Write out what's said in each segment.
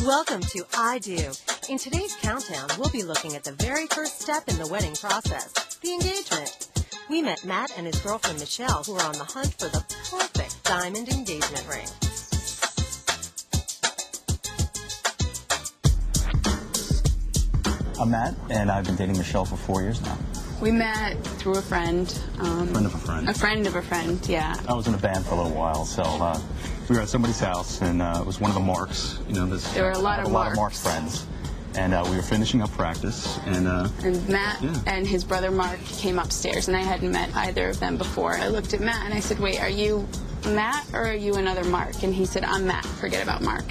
Welcome to I Do. In today's countdown, we'll be looking at the very first step in the wedding process, the engagement. We met Matt and his girlfriend Michelle, who are on the hunt for the perfect diamond engagement ring. I'm Matt, and I've been dating Michelle for 4 years now. We met through a friend. Friend of a friend. A friend of a friend, yeah. I was in a band for a little while, so we were at somebody's house, and it was one of the Marks. You know, there were a lot of Mark's friends, and we were finishing up practice, and Matt and his brother Mark came upstairs, and I hadn't met either of them before. I looked at Matt, and I said, "Wait, are you Matt or are you another Mark?" And he said, "I'm Matt. Forget about Mark."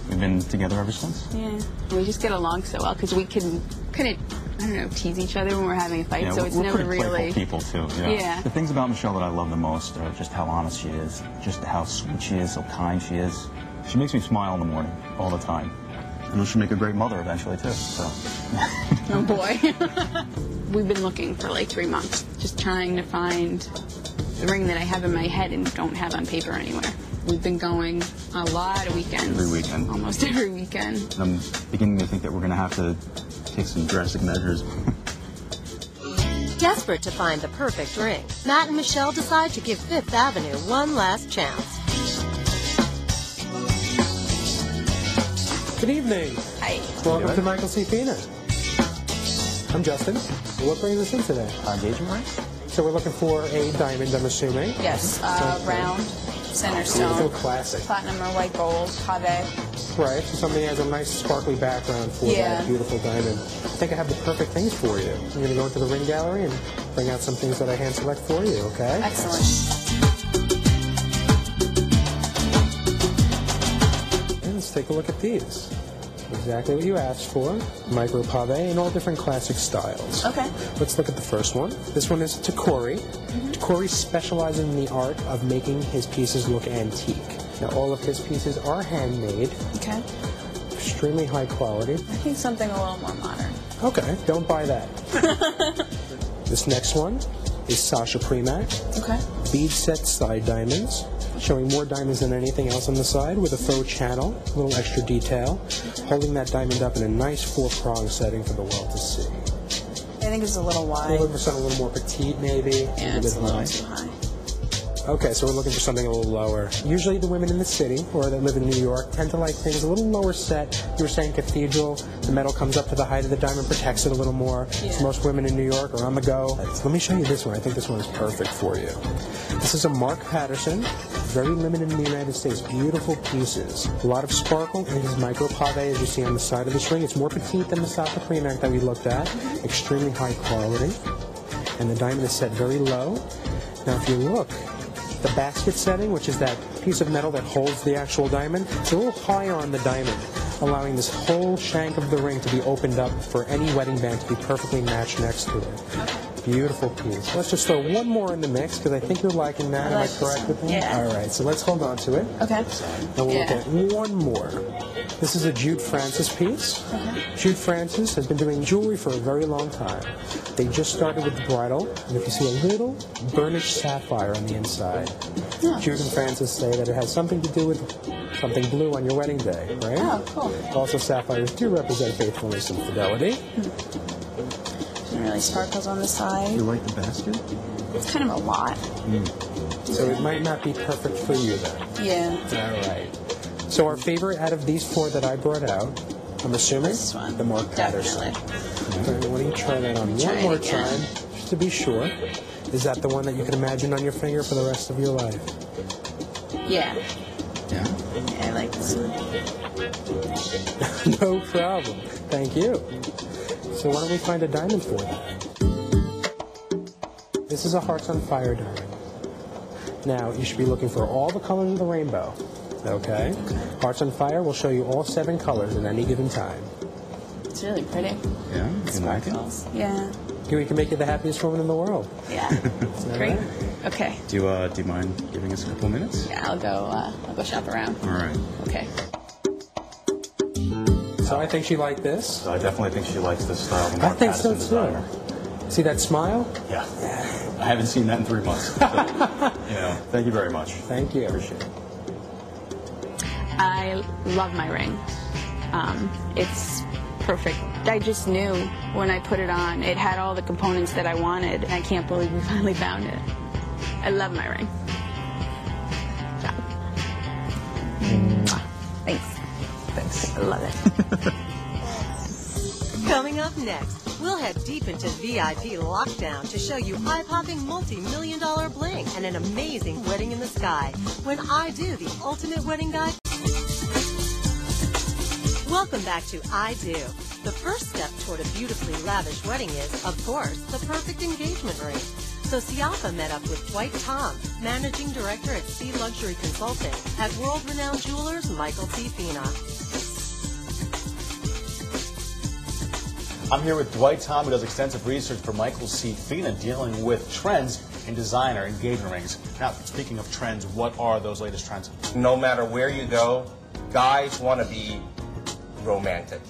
We've been together ever since. Yeah, we just get along so well because we couldn't, I don't know, tease each other when we're having a fight. Yeah, so it's we're never pretty really playful people too. Yeah. The things about Michelle that I love the most are just how honest she is, just how sweet she is, so kind she is. She makes me smile in the morning all the time. I know she'll make a great mother eventually too. So. Oh boy. We've been looking for like 3 months, just trying to find the ring that I have in my head and don't have on paper anywhere. We've been going a lot of weekends. Every weekend. Almost every weekend. And I'm beginning to think that we're going to have to take some drastic measures. Desperate to find the perfect ring, Matt and Michelle decide to give Fifth Avenue one last chance. Good evening. Hi. Welcome to Michael C. Fina. I'm Justin. What brings us in today? Engagement ring? So we're looking for a diamond, I'm assuming. Yes, round, center Beautiful, stone, classic. platinum or white gold, pave. Right, so something that has a nice sparkly background for that beautiful diamond. I think I have the perfect things for you. I'm going to go into the ring gallery and bring out some things that I hand select for you, okay? Excellent. And let's take a look at these. Exactly what you asked for. Micro pave in all different classic styles. Okay. Let's look at the first one. This one is Takori. Takori specializes in the art of making his pieces look antique. Now, all of his pieces are handmade. Okay. Extremely high quality. I think something a little more modern. Okay, don't buy that. This next one is Sasha Premack. Okay. Bead set side diamonds, showing more diamonds than anything else on the side with a faux channel, a little extra detail, holding that diamond up in a nice 4-prong setting for the world to see. I think it's a little wide. We're looking for something a little more petite, maybe. Yeah, it's a little too high. Okay, so we're looking for something a little lower. Usually the women in the city, or that live in New York, tend to like things a little lower set. You were saying cathedral, the metal comes up to the height of the diamond, protects it a little more. Yeah. So most women in New York are on the go. Let me show you this one. I think this one is perfect for you. This is a Mark Patterson, very limited in the United States. Beautiful pieces. A lot of sparkle, and it is micro pave, as you see on the side of this ring. It's more petite than the Sasha Premack that we looked at. Extremely high quality. And the diamond is set very low. Now if you look, the basket setting, which is that piece of metal that holds the actual diamond, it's a little higher on the diamond, allowing this whole shank of the ring to be opened up for any wedding band to be perfectly matched next to it. Okay. Beautiful piece. Let's just throw one more in the mix, because I think you're liking that. Am I correct with that? Yeah. All right, so let's hold on to it. Okay. And we'll look at one more. This is a Jude Francis piece. Okay. Jude Francis has been doing jewelry for a very long time. They just started with the bridal, and if you see a little burnished sapphire on the inside, Jude and Francis say that it has something to do with something blue on your wedding day, right? Oh, cool. Also, sapphires do represent faithfulness and fidelity. It really sparkles on the side. You like the basket? It's kind of a lot. So it might not be perfect for you then. Yeah. All right. So our favorite out of these 4 that I brought out, I'm assuming, This one. the Mark Patterson. Definitely. Why don't you try that on Try one it more again. time, just to be sure. Is that the one that you can imagine on your finger for the rest of your life? Yeah. Yeah. Yeah, I like this one. No problem. Thank you. So why don't we find a diamond for that? This is a Hearts on Fire diamond. Now, you should be looking for all the colors of the rainbow. Okay? Hearts on Fire will show you all 7 colors at any given time. It's really pretty. Yeah? You like it? Yeah. We can make you the happiest woman in the world. Yeah. Great. Okay. Do you mind giving us a couple minutes? Yeah, I'll go shop around. All right. Okay. So I think she liked this. So I definitely think she likes this style. The I Mark think so Patterson too. designer. See that smile? Yeah. I haven't seen that in 3 months. So, thank you very much. Thank you. Appreciate it. I love my ring. It's perfect. I just knew when I put it on, it had all the components that I wanted, and I can't believe we finally found it. I love my ring. Thanks. I love it. Coming up next, we'll head deep into VIP lockdown to show you eye-popping multi-million-dollar bling and an amazing wedding in the sky when I do the ultimate wedding guide. Welcome back to I Do. The first step toward a beautifully lavish wedding is, of course, the perfect engagement ring. So Siafa met up with Dwight Tom, Managing Director at C Luxury Consulting at world-renowned jewelers Michael C. Fina. I'm here with Dwight Tom, who does extensive research for Michael C. Fina, dealing with trends in designer engagement rings. Now, speaking of trends, what are those latest trends? No matter where you go, guys want to be romantic.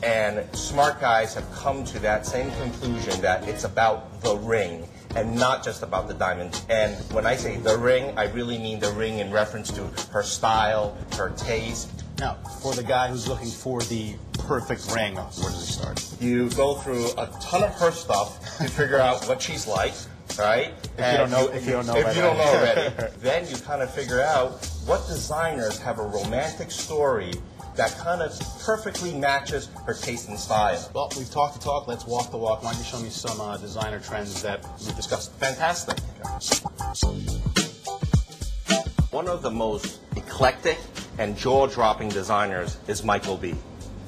And smart guys have come to that same conclusion that it's about the ring and not just about the diamond. And when I say the ring, I really mean the ring in reference to her style, her taste. Now, for the guy who's looking for the perfect ring, where does he start? You go through a ton of her stuff to figure out what she's like, right? If you don't know already, then you kind of figure out what designers have a romantic story that kind of perfectly matches her taste and style. Well, we've talked the talk, let's walk the walk. Why don't you show me some designer trends that we've discussed? Fantastic. One of the most eclectic and jaw-dropping designers is Michael B.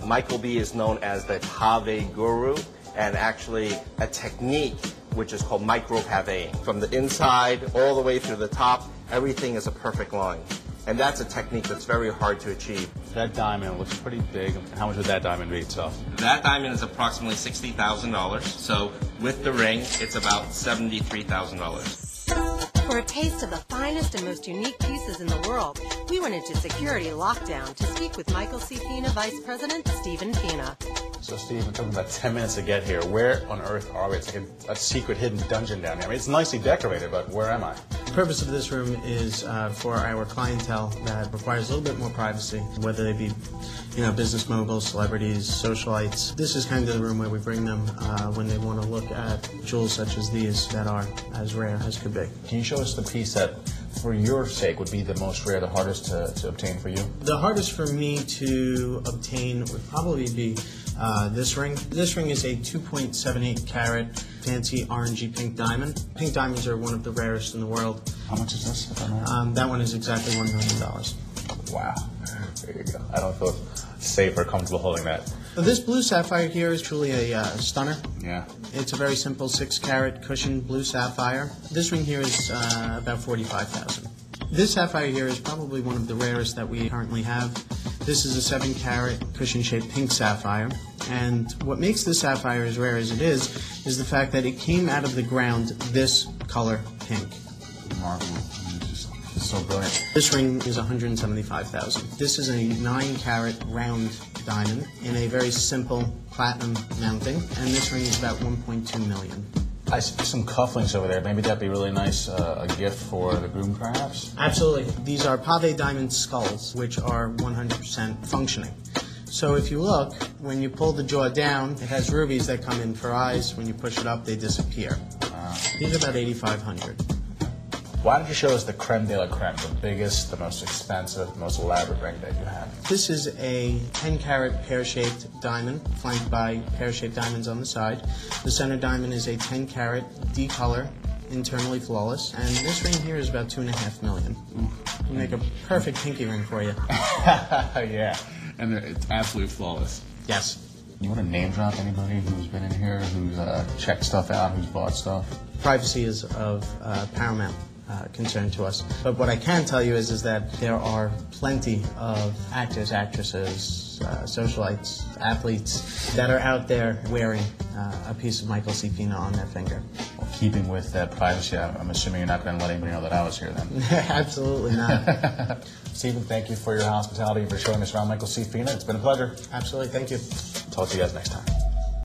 Michael B is known as the pave guru, and actually a technique which is called micro paveing. From the inside all the way through the top, everything is a perfect line. And that's a technique that's very hard to achieve. That diamond looks pretty big. How much would that diamond be itself? That diamond is approximately $60,000. So with the ring, it's about $73,000. For a taste of the finest and most unique pieces in the world, we went into security lockdown to speak with Michael C. Fina Vice President Stephen Fina. So, Steve, it took about 10 minutes to get here. Where on earth are we? It's like a secret hidden dungeon down here. I mean, it's nicely decorated, but where am I? The purpose of this room is for our clientele that requires a little bit more privacy, whether they be, business moguls, celebrities, socialites. This is kind of the room where we bring them when they want to look at jewels such as these that are as rare as could be. Can you show us the piece that, for your sake, would be the most rare, the hardest to obtain for you? The hardest for me to obtain would probably be this ring. This ring is a 2.78 carat fancy orangey pink diamond. Pink diamonds are one of the rarest in the world. How much is this? I don't know. That one is exactly $1 million. Wow. There you go. I don't feel safe or comfortable holding that. This blue sapphire here is truly a stunner. Yeah. It's a very simple 6-carat cushioned blue sapphire. This ring here is about $45,000. This sapphire here is probably one of the rarest that we currently have. This is a 7-carat cushion-shaped pink sapphire. And what makes this sapphire as rare as it is the fact that it came out of the ground this color pink. Remarkable. It's so brilliant. This ring is $175,000. This is a 9-carat round diamond in a very simple platinum mounting, and this ring is about $1.2 million. I see some cufflinks over there. Maybe that'd be really nice, a gift for the groom, perhaps? Absolutely. These are pave diamond skulls, which are 100% functioning. So if you look, when you pull the jaw down, it has rubies that come in for eyes. When you push it up, they disappear. These are about $8,500. Why don't you show us the creme de la creme, the biggest, the most expensive, the most elaborate ring that you have? This is a 10-carat pear-shaped diamond, flanked by pear-shaped diamonds on the side. The center diamond is a 10-carat D-color, internally flawless, and this ring here is about $2.5 million. We'll make a perfect pinky ring for you. Yeah, and it's absolutely flawless. Yes. You want to name drop anybody who's been in here, who's checked stuff out, who's bought stuff? Privacy is of paramount concern to us. But what I can tell you is that there are plenty of actors, actresses, socialites, athletes that are out there wearing a piece of Michael C. Fina on their finger. Well, keeping with that privacy, I'm assuming you're not going to let anybody know that I was here then. Absolutely not. Stephen, thank you for your hospitality and for showing us around Michael C. Fina. It's been a pleasure. Absolutely. Thank you. Talk to you guys next time.